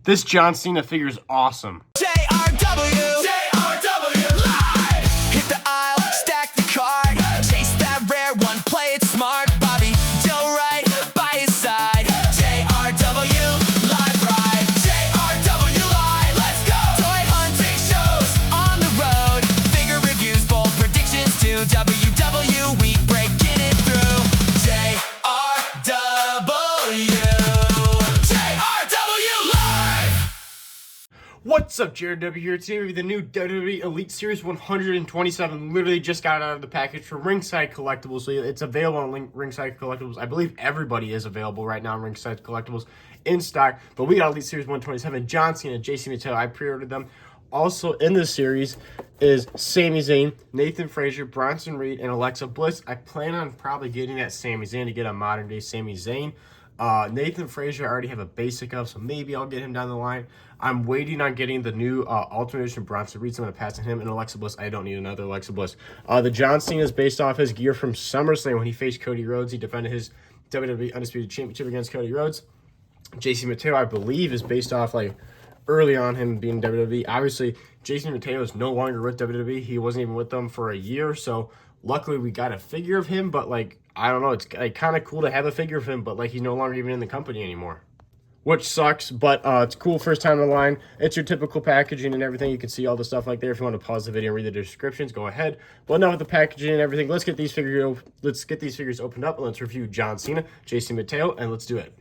This John Cena figure is awesome. JRW live. Hit the aisle, stack the card, chase that rare one, play it smart. Bobby Joe right by his side. JRW live ride. JRW live, let's go. Toy hunting shows on the road. Figure reviews, bold predictions too. WW week breaking it through. What's up, Jared W here. Today we have the new WWE Elite Series 127. Literally just got out of the package from Ringside Collectibles. So it's available on Ringside Collectibles. I believe everybody is available right now on Ringside Collectibles in stock. But we got Elite Series 127. John Cena, JC Matteo. I pre-ordered them. Also in this series is Sami Zayn, Nathan Frazier, Bronson Reed, and Alexa Bliss. I plan on probably getting that Sami Zayn to get a modern day Sami Zayn. Nathan Frazier I already have a basic of, so maybe I'll get him down the line. I'm waiting on getting the new Ultimate Edition Bronson Reed, so I'm going to pass on him. And Alexa Bliss, I don't need another Alexa Bliss. The John Cena is based off his gear from SummerSlam when he faced Cody Rhodes. He defended his WWE Undisputed Championship against Cody Rhodes. JC Matteo, I believe, is based off like early on him being WWE. Obviously, JC Matteo is no longer with WWE. He wasn't even with them for a year, so luckily we got a figure of him, but like, I don't know, it's like, kind of cool to have a figure of him, but like he's no longer even in the company anymore. Which sucks, but it's cool first time in line. It's your typical packaging and everything. You can see all the stuff like there. If you want to pause the video and read the descriptions, go ahead. But now with the packaging and everything, let's get these figures opened up and let's review John Cena, JC Matteo, and let's do it.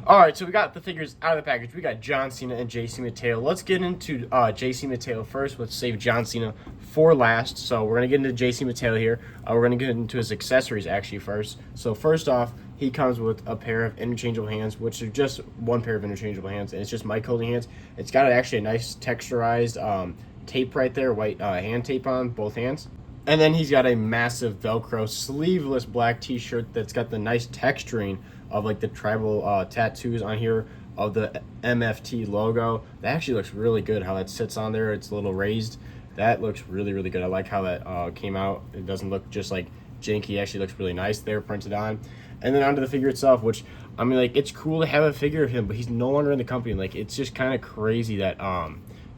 All right, so we got the figures out of the package. We got John Cena and JC Matteo. Let's get into JC Matteo first. Let's save John Cena for last. So we're going to get into JC Matteo here. We're going to get into his accessories actually first. So first off, he comes with a pair of interchangeable hands, which are just one pair of interchangeable hands, and it's just mic holding hands. It's got actually a nice texturized tape right there, white hand tape on both hands. And then he's got a massive Velcro sleeveless black t-shirt that's got the nice texturing of like the tribal tattoos on here of the MFT logo. That actually looks really good how that sits on there. It's a little raised. That looks really, really good. I like how that came out. It doesn't look just like janky. It actually looks really nice there printed on. And then onto the figure itself, which, I mean, like, it's cool to have a figure of him, but he's no longer in the company. Like, it's just kind of crazy that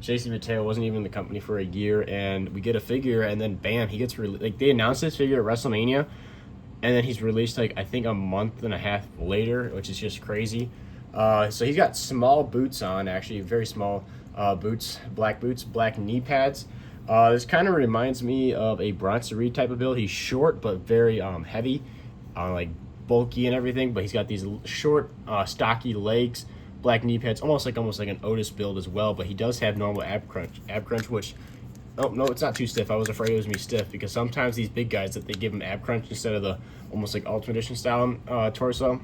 JC Matteo wasn't even in the company for a year, and we get a figure, and then bam, he gets like, they announced this figure at WrestleMania, and then he's released, like, I think a month and a half later, which is just crazy. So he's got small boots on, actually, very small boots, black knee pads. This kind of reminds me of a Bronson Reed type of build. He's short, but very heavy, like, bulky and everything, but he's got these short, stocky legs, black knee pads, almost like an Otis build as well, but he does have normal ab crunch, which, oh, no, it's not too stiff. I was afraid it was me stiff, because sometimes these big guys that they give them ab crunch instead of the almost like Ultimate Edition style torso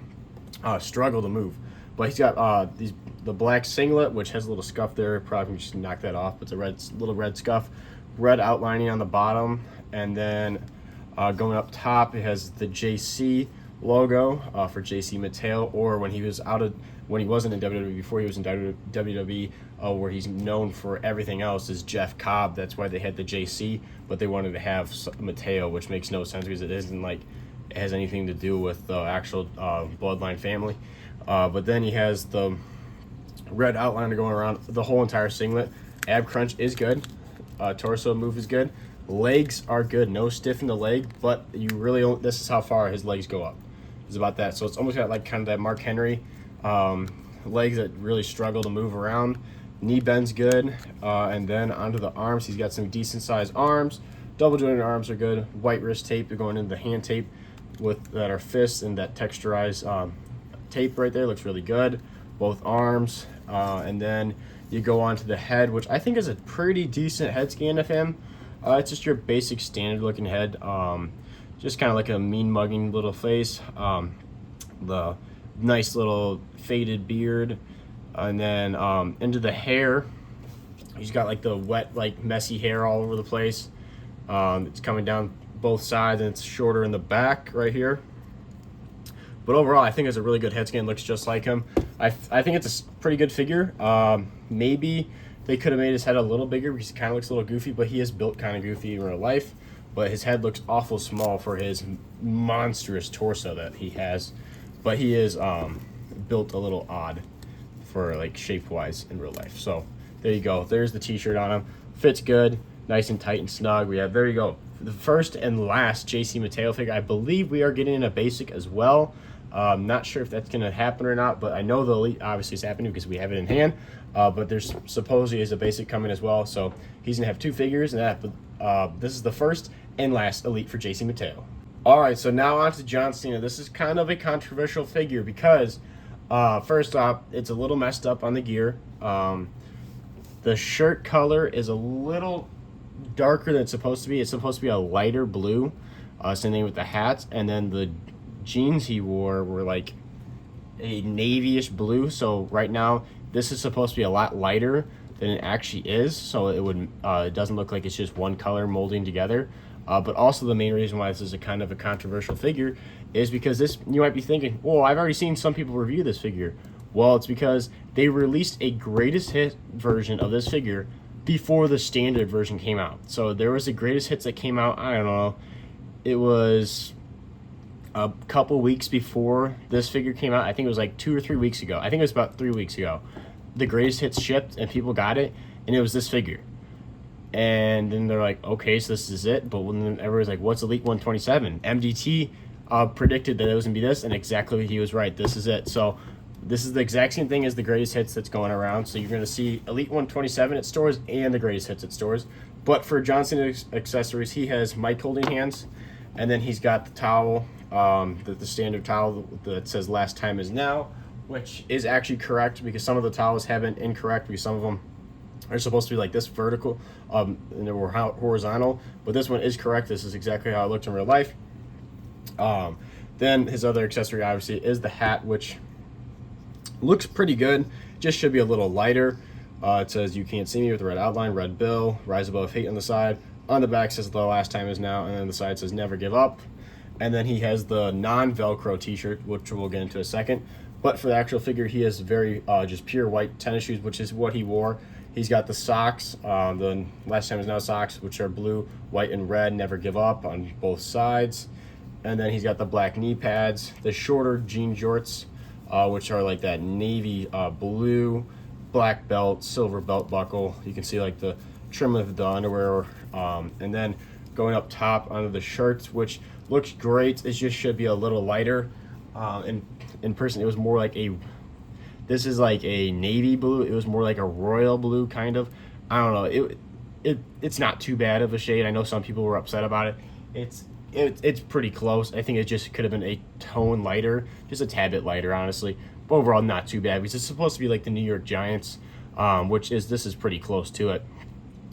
struggle to move. But he's got the black singlet, which has a little scuff there. Probably can just knock that off, but it's a little red scuff, red outlining on the bottom, and then going up top, it has the JC logo for JC Matteo, or when he wasn't in WWE, before he was in WWE, where he's known for everything else, is Jeff Cobb. That's why they had the JC, but they wanted to have Matteo, which makes no sense because it isn't like it has anything to do with the actual bloodline family. But then he has the red outliner going around the whole entire singlet. Ab crunch is good. Torso move is good. Legs are good. No stiff in the leg, but you really only, this is how far his legs go up. It's about that. So it's almost got like kind of that Mark Henry legs that really struggle to move around. Knee bend's good. And then onto the arms, he's got some decent sized arms. Double jointed arms are good. White wrist tape going into the hand tape that are fists, and that texturized tape right there looks really good. Both arms. And then you go on to the head, which I think is a pretty decent head scan of him. It's just your basic standard looking head. Just kind of like a mean mugging little face. The nice little faded beard. And then into the hair, he's got like the wet, like messy hair all over the place. It's coming down both sides, and it's shorter in the back right here. But overall, I think it's a really good head scan. Looks just like him. I think it's a pretty good figure. Maybe they could have made his head a little bigger because he kind of looks a little goofy, but he is built kind of goofy in real life. But his head looks awful small for his monstrous torso that he has. But he is built a little odd. for like shape wise in real life. So there you go. There's the t-shirt on him. Fits good, nice and tight and snug. We have, there you go, the first and last JC Matteo figure. I believe we are getting a basic as well. Not sure if that's going to happen or not, but I know the elite obviously is happening because we have it in hand. But there's supposedly is a basic coming as well, so he's going to have 2 figures, and that. This is the first and last elite for JC Matteo. All right, so now on to John Cena. This is kind of a controversial figure because, first off, it's a little messed up on the gear. The shirt color is a little darker than it's supposed to be. It's supposed to be a lighter blue. Same thing with the hats, and then the jeans he wore were like a navy-ish blue. So right now, this is supposed to be a lot lighter than it actually is. So it doesn't look like it's just one color molding together. But also the main reason why this is a kind of a controversial figure is because this, you might be thinking, well, I've already seen some people review this figure. Well, it's because they released a greatest hit version of this figure before the standard version came out. So there was a greatest hits that came out, I don't know, it was a couple weeks before this figure came out. I think it was like 2 or 3 weeks ago. I think it was about 3 weeks ago. The greatest hits shipped and people got it, and it was this figure. And then they're like, okay, so this is it. But when everyone's like, what's Elite 127? MDT predicted that it was going to be this, and exactly he was right. This is it. So this is the exact same thing as the greatest hits that's going around. So you're going to see Elite 127 at stores and the greatest hits at stores. But for John Cena accessories, he has mic holding hands, and then he's got the towel, the standard towel that says last time is now, which is actually correct because some of the towels have been incorrect because some of them are supposed to be like this vertical, and they were horizontal, but this one is correct. This is exactly how it looked in real life. Then his other accessory obviously is the hat, which looks pretty good, just should be a little lighter. It says you can't see me with a red outline, red bill, rise above hate on the side. On the back says the last time is now, and then the side says never give up. And then he has the non-Velcro t-shirt, which we'll get into in a second. But for the actual figure, he has very just pure white tennis shoes, which is what he wore. He's got the socks, the last time is now socks, which are blue, white, and red, never give up on both sides. And then he's got the black knee pads, the shorter jean jorts, which are like that navy blue, black belt, silver belt buckle. You can see like the trim of the underwear, and then going up top onto the shirts, which looks great. It just should be a little lighter. In person, it was more like this is like a navy blue. It was more like a royal blue kind of. I don't know. It's not too bad of a shade. I know some people were upset about it. It's pretty close. I think it just could have been a tone lighter, just a tad bit lighter, honestly. But overall, not too bad because it's supposed to be like the New York Giants, this is pretty close to it.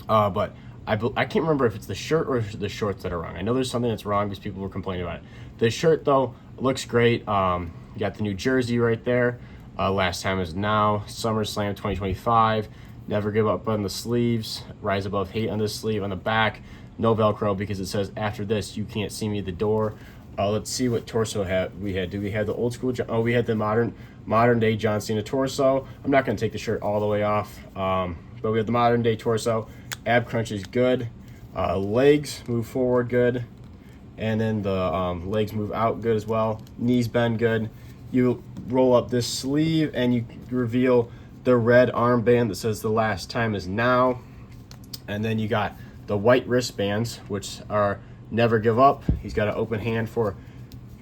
But I can't remember if it's the shirt or the shorts that are wrong. I know there's something that's wrong because people were complaining about it. The shirt though looks great. You got the New Jersey right there. Last time is now. SummerSlam 2025. Never give up on the sleeves. Rise above hate on the sleeve. On the back, no Velcro because it says after this you can't see me at the door. Let's see what torso we had. Do we have the old school? Oh, we had the modern day John Cena torso. I'm not going to take the shirt all the way off, but we have the modern day torso. Ab crunch is good. Legs move forward good, and then the legs move out good as well. Knees bend good. You roll up this sleeve and you reveal the red armband that says the last time is now, and then you got the white wristbands, which are never give up. He's got an open hand for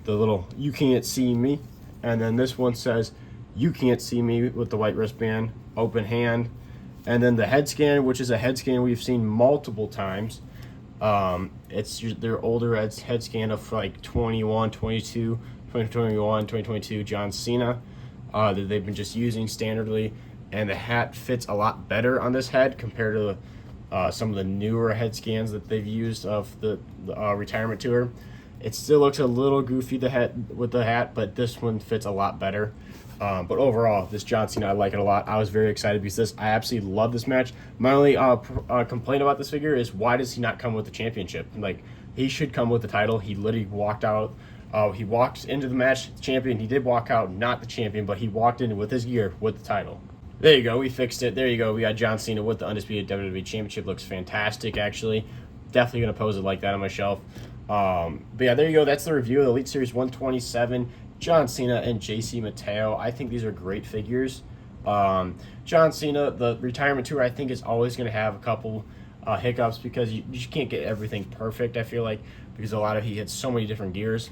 the little you can't see me, and then this one says you can't see me with the white wristband, open hand. And then the head scan, which is a head scan we've seen multiple times. It's their older head scan of like 21, 22, 2021, 2022 John Cena that they've been just using standardly. And the hat fits a lot better on this head compared to some of the newer head scans that they've used of the retirement tour. It still looks a little goofy with the hat, but this one fits a lot better. But overall, this John Cena, I like it a lot. I was very excited because I absolutely love this match. My only complaint about this figure is why does he not come with the championship? Like, he should come with the title. He literally walked out. He walked into the match champion. He did walk out not the champion, but he walked in with his gear with the title. There you go. We fixed it. There you go. We got John Cena with the Undisputed WWE Championship. Looks fantastic, actually. Definitely going to pose it like that on my shelf. But yeah, there you go. That's the review of the Elite Series 127. John Cena and JC Matteo. I think these are great figures. John Cena, the retirement tour, I think is always going to have a couple hiccups because you just can't get everything perfect, I feel like, because he hits so many different gears.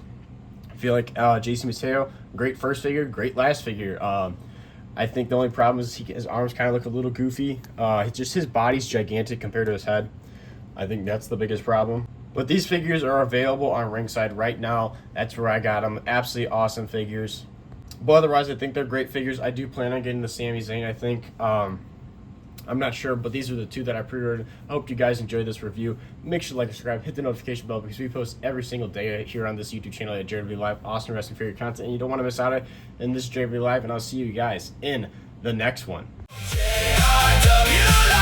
I feel like JC Mateo, great first figure, great last figure. I think the only problem is his arms kind of look a little goofy. Just his body's gigantic compared to his head. I think that's the biggest problem. But these figures are available on Ringside right now. That's where I got them. Absolutely awesome figures. But otherwise, I think they're great figures. I do plan on getting the Sami Zayn, I think. I'm not sure, but these are the two that I pre-ordered. I hope you guys enjoyed this review. Make sure to like and subscribe, hit the notification bell because we post every single day here on this YouTube channel at JW Live. Awesome wrestling figure content, and you don't want to miss out on it. And this is JW Live, and I'll see you guys in the next one. JRW